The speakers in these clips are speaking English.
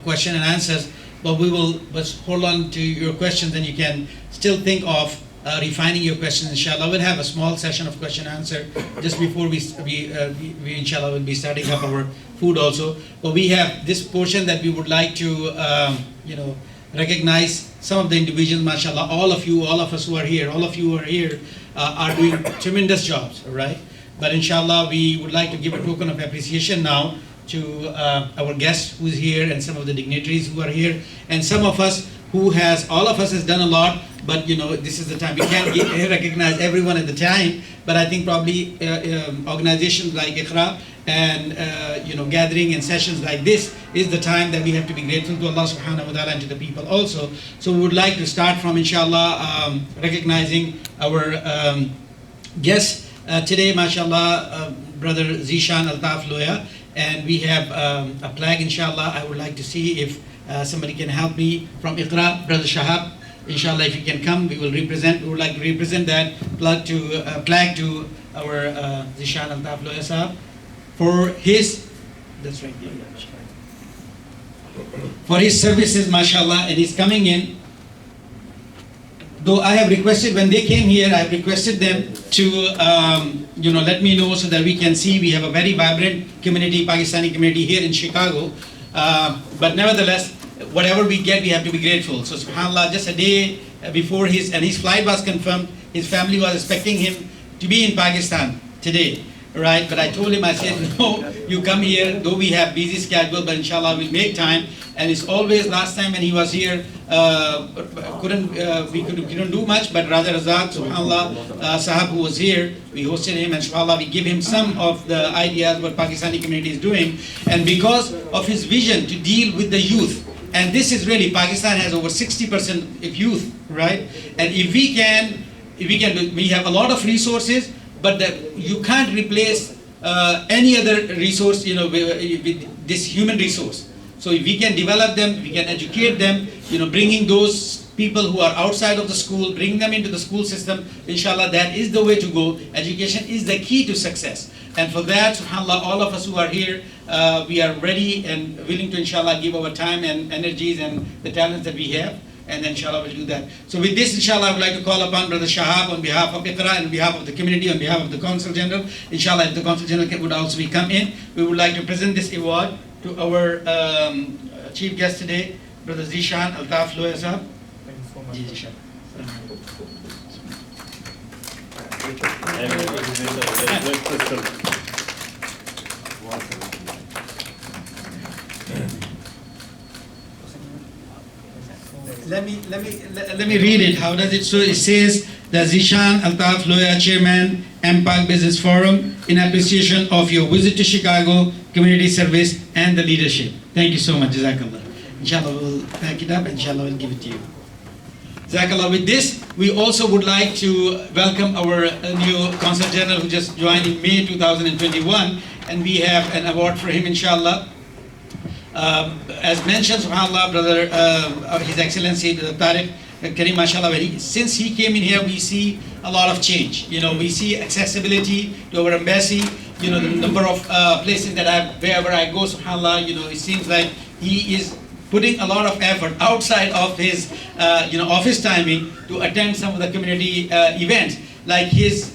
question and answers, but we will hold on to your questions, and you can still think of refining your questions. Inshallah, we'll have a small session of question and answer just before we inshallah will be starting up our food also. But we have this portion that we would like to recognize some of the individuals. Mashallah, all of us who are here, are doing tremendous jobs, right? But inshallah, we would like to give a token of appreciation now to our guest who's here, and some of the dignitaries who are here, and some of us all of us has done a lot, but this is the time. We can't recognize everyone at the time, but I think probably organizations like Iqra and gathering and sessions like this is the time that we have to be grateful to Allah subhanahu wa ta'ala and to the people also. So we would like to start from inshallah recognizing our guests today, mashallah, Brother Zishan Altaf Loya. And we have a plaque, inshallah. I would like to see if somebody can help me from Iqra, Brother Shahab. Inshallah, if you can come, we would like to represent that plaque to our Zishan Altaf Loya Sahab for his, that's right, for his services, mashallah, and he's coming in. Though I have requested, when they came here, I have requested them to let me know so that we can see. We have a very vibrant community, Pakistani community here in Chicago. But nevertheless, whatever we get, we have to be grateful. So subhanAllah, just a day before his flight was confirmed, his family was expecting him to be in Pakistan today. Right, but I told him, I said, no, you come here, though we have busy schedule, but inshallah we'll make time. And it's always, last time when he was here, we couldn't do much, but Raja Razak, subhanallah, Sahab who was here, we hosted him, and subhanallah we give him some of the ideas what Pakistani community is doing. And because of his vision to deal with the youth, and this is really, Pakistan has over 60% of youth, right? And if we have a lot of resources, but you can't replace any other resource, with this human resource. So if we can develop them, we can educate them, bringing those people who are outside of the school, bring them into the school system, inshallah, that is the way to go. Education is the key to success. And for that, subhanAllah, all of us who are here, we are ready and willing to, inshallah, give our time and energies and the talents that we have. And then inshallah we'll do that. So with this, inshallah, I would like to call upon Brother Shahab on behalf of Iqra and on behalf of the community, on behalf of the Consul General. Inshallah, if the Consul General would also be come in, we would like to present this award to our chief guest today, Brother Zishan Altaf Loya Sahab. Thank you so Let me read it. How does it? So it says, the Zishan Altaf Loya Chairman, MPAC Business Forum, in appreciation of your visit to Chicago, community service, and the leadership. Thank you so much. Jazakallah. Inshallah, we'll pack it up, and inshallah, we'll give it to you. Jazakallah. With this, we also would like to welcome our new Consul General who just joined in May 2021, and we have an award for him, inshallah. As mentioned, subhanAllah, Brother, His Excellency, Tariq Karim, mashallah, since he came in here, we see a lot of change. We see accessibility to our embassy, the number of places that wherever I go, subhanAllah, it seems like he is putting a lot of effort outside of his, office timing to attend some of the community events. Like his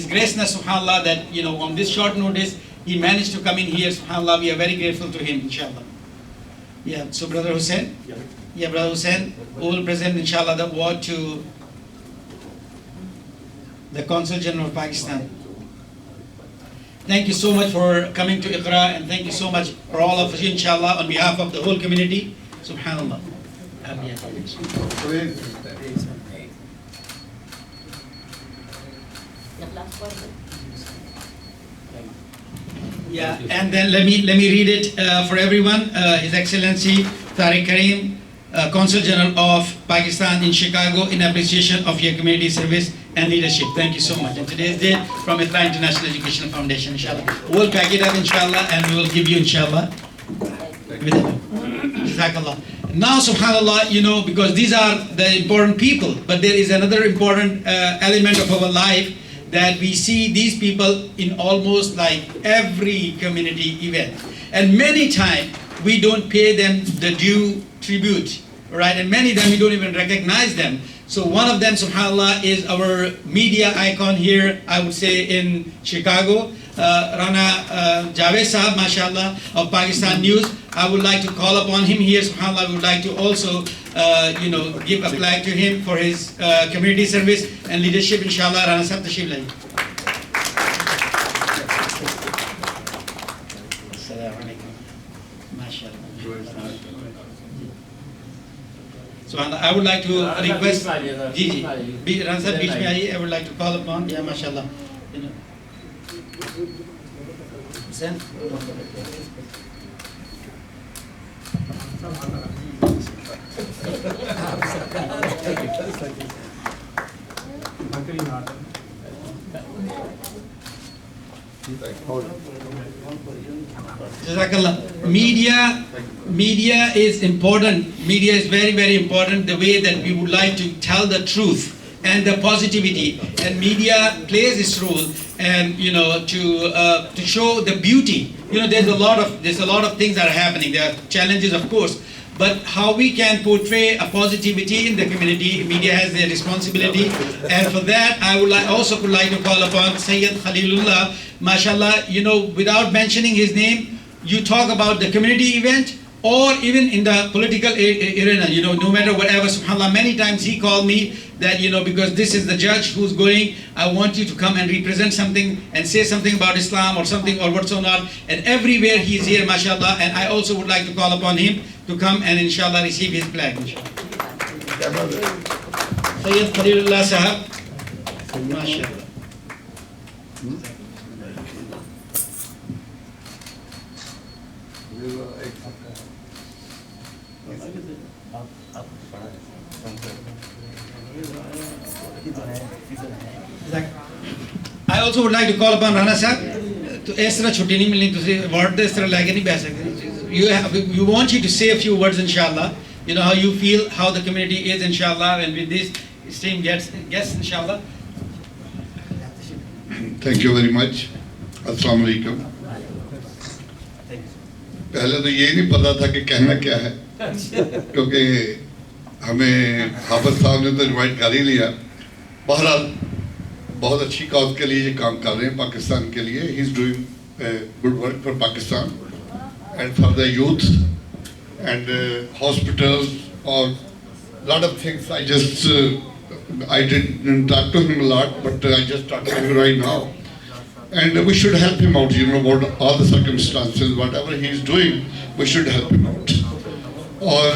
graceness, subhanAllah, that, on this short notice, he managed to come in here, subhanAllah, we are very grateful to him, inshallah. Yeah, so Brother Hussain? Yeah, Brother Hussain, who will present, inshallah, the award to the Consul General of Pakistan. Thank you so much for coming to Iqra, and thank you so much for all of us, inshallah, on behalf of the whole community. Subhanallah. Yeah, and then let me read it for everyone. His Excellency Tariq Karim, Consul General of Pakistan in Chicago, in appreciation of your community service and leadership. Thank you so much. And today's day from Iqra International Educational Foundation, inshallah. We'll pack it up, inshallah, and we will give you, inshallah. Jazakallah. Now, subhanAllah, because these are the important people, but there is another important element of our life that we see these people in almost like every community event. And many times we don't pay them the due tribute, right? And many of them we don't even recognize them. So one of them, subhanAllah, is our media icon here, I would say, in Chicago, Rana Javed Sahab, mashallah, of Pakistan News. I would like to call upon him here, subhanAllah. I would like to also, give a plaque to him for his community service and leadership, inshallah. Rana Sahab, tashrif laye. So I would like to request Gigi, Rana Sahab, beach mein aaye. I would like to call upon, yeah, mashallah. Sen. Jazakallah. Media is important. Media is very, very important. The way that we would like to tell the truth and the positivity, and media plays its role, and to show the beauty. There's a lot of things that are happening. There are challenges, of course, but how we can portray a positivity in the community, media has their responsibility. And for that, I would also like to call upon Sayyid Khalilullah, mashallah. Without mentioning his name, you talk about the community event or even in the political arena, no matter whatever, subhanAllah, many times he called me that, because this is the judge who's going, I want you to come and represent something and say something about Islam or something or what's not. And everywhere he's here, mashallah. And I also would like to call upon him to come and inshallah receive his plaque, inshallah. Sayyid Khalilullah Sahab, mashallah. I also would like to call upon Rana Sahab. To इस तरह छुट्टी नहीं मिलनी, तुझे award दे इस तरह लेके नहीं बैठ सकते. You want you to say a few words, inshallah. How you feel, how the community is, inshallah, and with this esteemed guests, inshallah. Thank you very much. Assalamu alaikum. पहले तो ये नहीं पता था कि कहना क्या है, क्योंकि हमें हाफिज साहब ने तो इनवाइट कर ही लिया. बहरहाल बहुत अच्छी कॉज के लिए ये काम कर रहे हैं पाकिस्तान के लिए. He is doing good work for Pakistan and for the youth and hospitals और lot of things. I didn't talk to him a lot, but I just talked to him right now. And we should help him out, about all the circumstances, whatever he is doing, we should help him out. और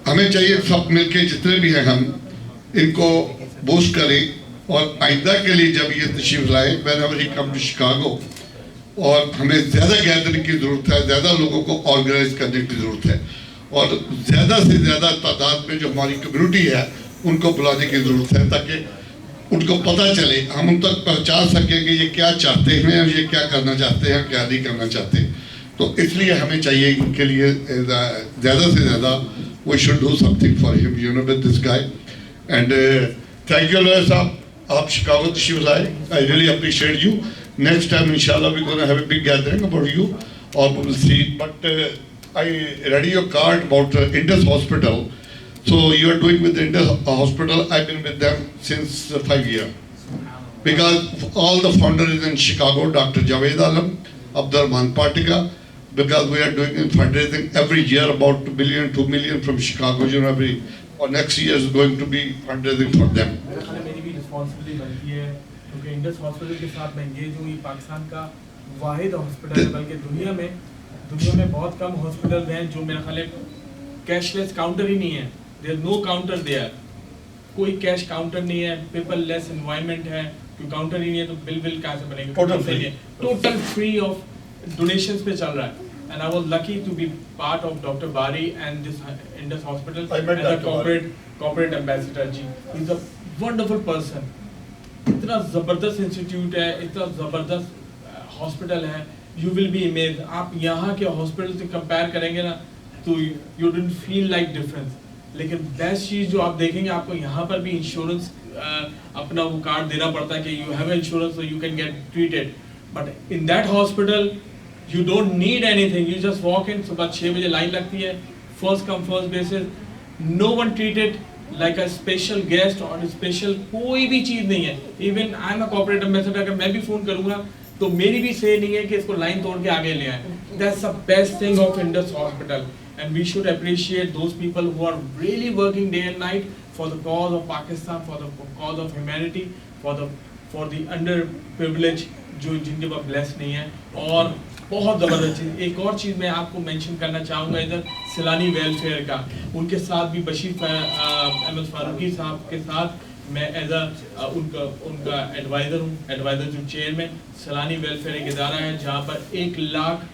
हमें चाहिए सब मिलके जितने भी हैं हम इनको बूस्ट करें और आइंदा के लिए जब ये तशरीफ लाए, whenever he come to Chicago, और हमें ज़्यादा गैदरिंग की ज़रूरत है, ज़्यादा लोगों को ऑर्गेनाइज करने की ज़रूरत है और ज़्यादा से ज़्यादा तादाद में जो हमारी कम्युनिटी है उनको बुलाने की ज़रूरत है ताकि उनको पता चले, हम उन तक पहुँचा सकें कि ये क्या चाहते हैं, ये क्या करना चाहते हैं, क्या नहीं करना चाहते. तो इसलिए हमें चाहिए इनके लिए ज़्यादा से ज़्यादा we should do something for him, with this guy. And thank you, lawyer साहब, आप शिकागो तशरीफ लाए. I really appreciate you. Next time, inshallah, we're going to have a big gathering about you, or we will see. But I read your card about Indus Hospital. So you are doing with the Indus Hospital. I've been with them since 5 years. Because all the founders is in Chicago, Dr. Javed Alam, Abdurrahman Patika, because we are doing fundraising every year about 2 million, 2 million from Chicago, or next year is going to be fundraising for them. मेरी भी responsibility बनती है क्योंकि Indus hospital के साथ मैं engage हूँ. ये पाकिस्तान का वाहिद हॉस्पिटल है, बल्कि दुनिया में बहुत कम हॉस्पिटल हैं जो मेरा ख्याल है कैशलेस काउंटर ही नहीं है. There is no counter there, कोई कैश काउंटर नहीं है. पेपर लेस एनवायरनमेंट है, क्योंकि काउंटर ही नहीं है तो बिल कैसे बनेंगे. टोटल फ्री ऑफ डोनेशंस पे चल रहा है. And I was lucky to be part of Dr. Bari and this Indus Hospital as a corporate ambassador. Ji, he's a wonderful person. इतना ज़बरदस्त इंस्टीट्यूट है, इतना ज़बरदस्त हॉस्पिटल है. You will be amazed. आप यहाँ के हॉस्पिटल से कंपेयर करेंगे ना तो you don't feel like difference. लेकिन बेस्ट चीज़ जो आप देखेंगे, आपको यहाँ पर भी इंश्योरेंस अपना वो कार्ड देना पड़ता है कि you have insurance so you can get treated. But in that hospital You don't need anything. You just walk in. सुबह 6 बजे लाइन लगती है. First come first basis. No one treated like a special guest or a special कोई भी चीज़ नहीं है. Even I'm a corporate ambassador. अगर मैं भी फोन करूँगा तो मेरी भी से नहीं है कि इसको लाइन तोड़ के आगे ले आए. That's the best thing of Indus Hospital. And we should appreciate those people who are really working day and night for the cause of Pakistan, for the cause of humanity, for the underprivileged जो जिनके पास bless नहीं है. और बहुत ज़बरदस्त चीज़, एक और चीज़ मैं आपको मेंशन करना चाहूँगा इधर सैलानी वेलफेयर का. उनके साथ भी बशीर अहमद फारूकी साहब के साथ मैं एज उनका एडवाइज़र हूँ. एडवाइज़र जो चेयरमैन. सैलानी वेलफेयर एक इदारा है जहाँ पर 1 लाख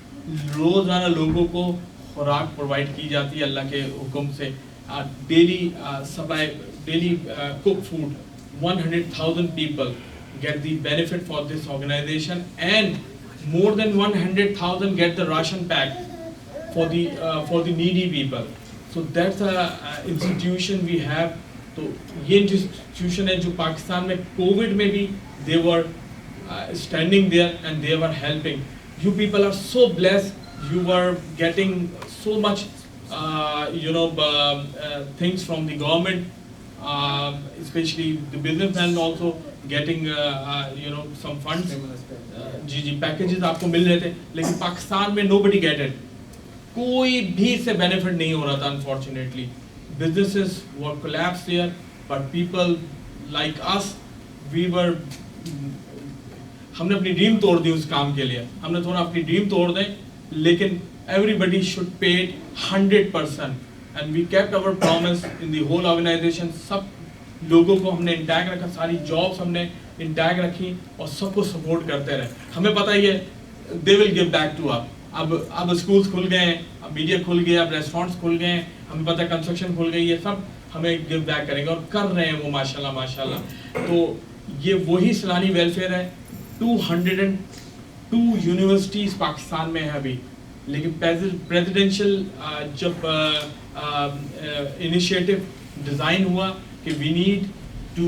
रोज़ाना लोगों को खुराक प्रोवाइड की जाती है अल्लाह के हुक्म से. Daily supply, daily cook food. 100,000 people get the benefit for this organization, and more than 100,000 get the ration pack for the needy people. So that's a institution we have. तो ये इंस्टीट्यूशन है जो पाकिस्तान में कोविड में भी they were standing there and they were helping. You people are so blessed. You were getting so much things from the government, especially the businessmen also getting some funds. Ji packages आपको मिल रहे थे, लेकिन पाकिस्तान में nobody get it. कोई भी इससे benefit नहीं हो रहा था. Unfortunately, businesses were collapsed here, but people like us, हमने अपनी ड्रीम तोड़ दी उस काम के लिए. हमने थोड़ा अपनी ड्रीम तोड़ दें, लेकिन everybody should pay it 100%, and we kept our promise in the whole organization. सब लोगों को हमने इंटैक्ट रखा, सारी जॉब्स हमने इंटैक्ट रखी और सबको सपोर्ट करते रहे. हमें पता ही है they will give back to us. अब स्कूल्स खुल गए हैं, अब मीडिया खुल गया, अब रेस्टोरेंट्स खुल गए हैं, हमें पता है कंस्ट्रक्शन खुल गई है, सब हमें गिव बैक करेंगे और कर रहे हैं वो माशाल्लाह माशाल्लाह. तो ये वही सैलानी वेलफेयर है. 202 यूनिवर्सिटीज़ पाकिस्तान में है अभी, लेकिन प्रेसिडेंशियल जब इनिशिएटिव डिज़ाइन हुआ कि we need to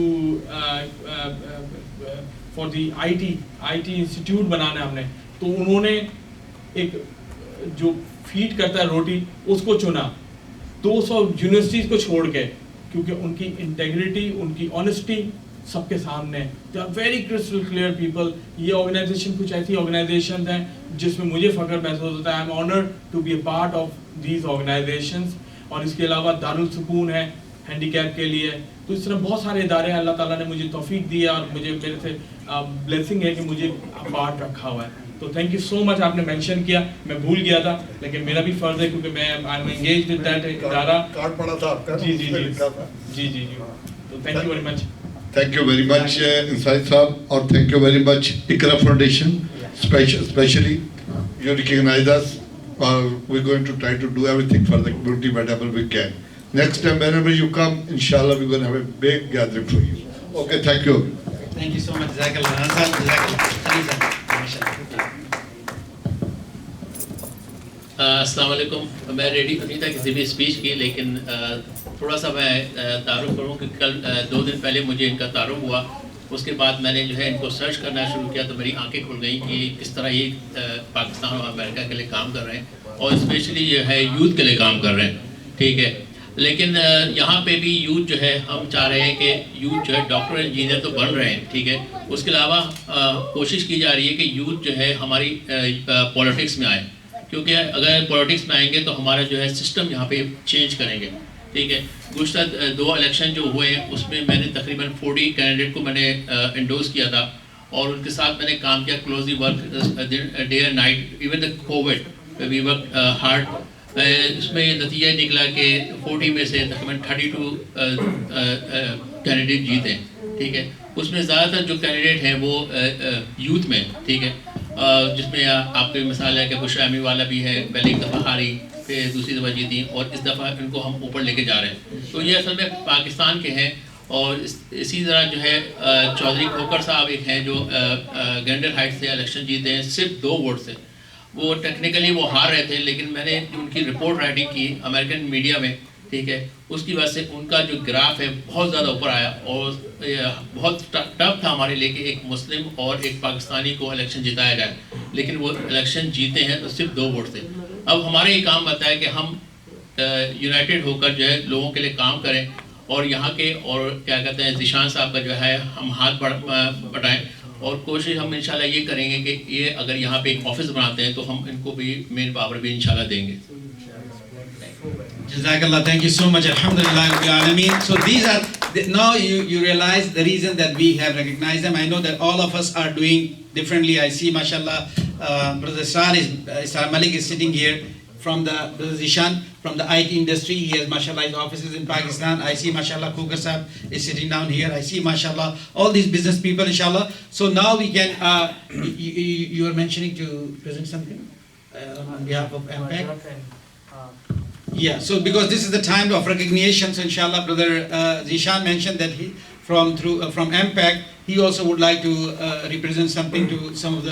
for the IT institute बनाना हमने, तो उन्होंने एक जो फीड करता है रोटी उसको चुना 200 यूनिवर्सिटीज़ को छोड़ के, क्योंकि उनकी इंटेग्रिटी, उनकी ऑनेस्टी सबके सामने. They are very crystal clear people. ये ऑर्गेनाइजेशन कुछ ऐसी ऑर्गेनाइजेशन हैं जिसमें मुझे फ़ख्र महसूस होता है. I am honoured to be a part of these organizations. और इसके अलावा दारुल सुकून है हैंडीकैप के लिए. तो इस तरह बहुत सारे इदारे हैं. अल्लाह ताला ने मुझे तौफीक दी है और मुझे मेरे से ब्लेसिंग है कि मुझे पार्ट रखा हुआ है. तो थैंक यू सो मच. आपने मेंशन किया, मैं भूल गया था, लेकिन मेरा भी फ़र्ज़ है क्योंकि मैं I am engaged with that इदारा. कार्ड पड़ा था आपका. जी. तो thank you very much. Thank you very much, Inside Saab, or thank you very much, Ikra Foundation, especially you recognize us. We're going to try to do everything for the community whatever we can. Next time, whenever you come, inshallah, we're going to have a big gathering for you. Okay, thank you. Thank you so much. Jazakallah. Jazakallah. Mashallah. अस्सलाम वालेकुम. मैं ready तो नहीं था किसी भी speech की, लेकिन थोड़ा सा मैं तारुफ करूँ कि कल 2 दिन पहले मुझे इनका तारुफ हुआ. उसके बाद मैंने जो है इनको सर्च करना शुरू किया तो मेरी आंखें खुल गई कि किस तरह ये पाकिस्तान और अमेरिका के लिए काम कर रहे हैं और स्पेशली जो है यूथ के लिए काम कर रहे हैं. ठीक है, लेकिन यहाँ पे भी यूथ जो है, हम चाह रहे हैं कि यूथ जो है डॉक्टर इंजीनियर तो बन रहे हैं. ठीक है, उसके अलावा कोशिश की जा रही है कि यूथ जो है हमारी पॉलिटिक्स में आए, क्योंकि अगर पॉलिटिक्स में आएंगे तो हमारा जो है सिस्टम यहाँ पे चेंज करेंगे. ठीक है, गुज़श्ता 2 इलेक्शन जो हुए हैं उसमें मैंने तकरीबन 40 कैंडिडेट को मैंने इंडोर्स किया था और उनके साथ मैंने काम किया, closely work day and night. Even the covid we work hard. इसमें ये नतीजा निकला कि 40 में से तकरीबन 32 कैंडिडेट जीते. ठीक है, उसमें ज़्यादातर जो कैंडिडेट हैं वो यूथ में. ठीक है, जिसमें आपकी मिसाल है कि बुशरा वाला भी है, पहले एक दफ़ा हारी, फिर दूसरी दफ़ा जीती और इस दफ़ा इनको हम ऊपर लेके जा रहे हैं. तो ये असल में पाकिस्तान के हैं. और इसी तरह जो है चौधरी खोकर साहब एक हैं जो गेंडर हाइट से इलेक्शन जीते हैं सिर्फ 2 वोट से. वो टेक्निकली वो हार रहे थे, लेकिन मैंने उनकी रिपोर्ट राइटिंग की अमेरिकन मीडिया में. ठीक है, उसकी वजह से उनका जो ग्राफ है बहुत ज़्यादा ऊपर आया और बहुत टफ था हमारे लिए कि एक मुस्लिम और एक पाकिस्तानी को इलेक्शन जिताया जाए. लेकिन वो इलेक्शन जीते हैं तो सिर्फ 2 वोट से। अब हमारे ये काम बनता है कि हम यूनाइटेड होकर जो है लोगों के लिए काम करें और यहाँ के और क्या कहते हैं ज़ीशान साहब का जो है हम हाथ बढ़ाएं और कोशिश हम इंशाल्लाह ये करेंगे कि ये अगर यहाँ पे एक ऑफिस बनाते हैं तो हम इनको भी मेन पावर भी इंशाल्लाह देंगे। Jazakallah, thank you so much. Alhamdulillah Rabbil Alameen. So these are, now you realize the reason that we have recognized them. I know that all of us are doing differently. I see, mashallah, Brother Israr Malik is sitting here from the, Brother Zishan, from the IT industry. He has, mashallah, his offices in Pakistan. I see, mashallah, Khugar Sahab is sitting down here. I see, mashallah, all these business people, inshallah. So now we can, you are mentioning to present something on behalf of MPAC? Yeah, so because this is the time of recognition, so inshallah, Brother Zishan mentioned that he from MPAC, he also would like to represent something to some of the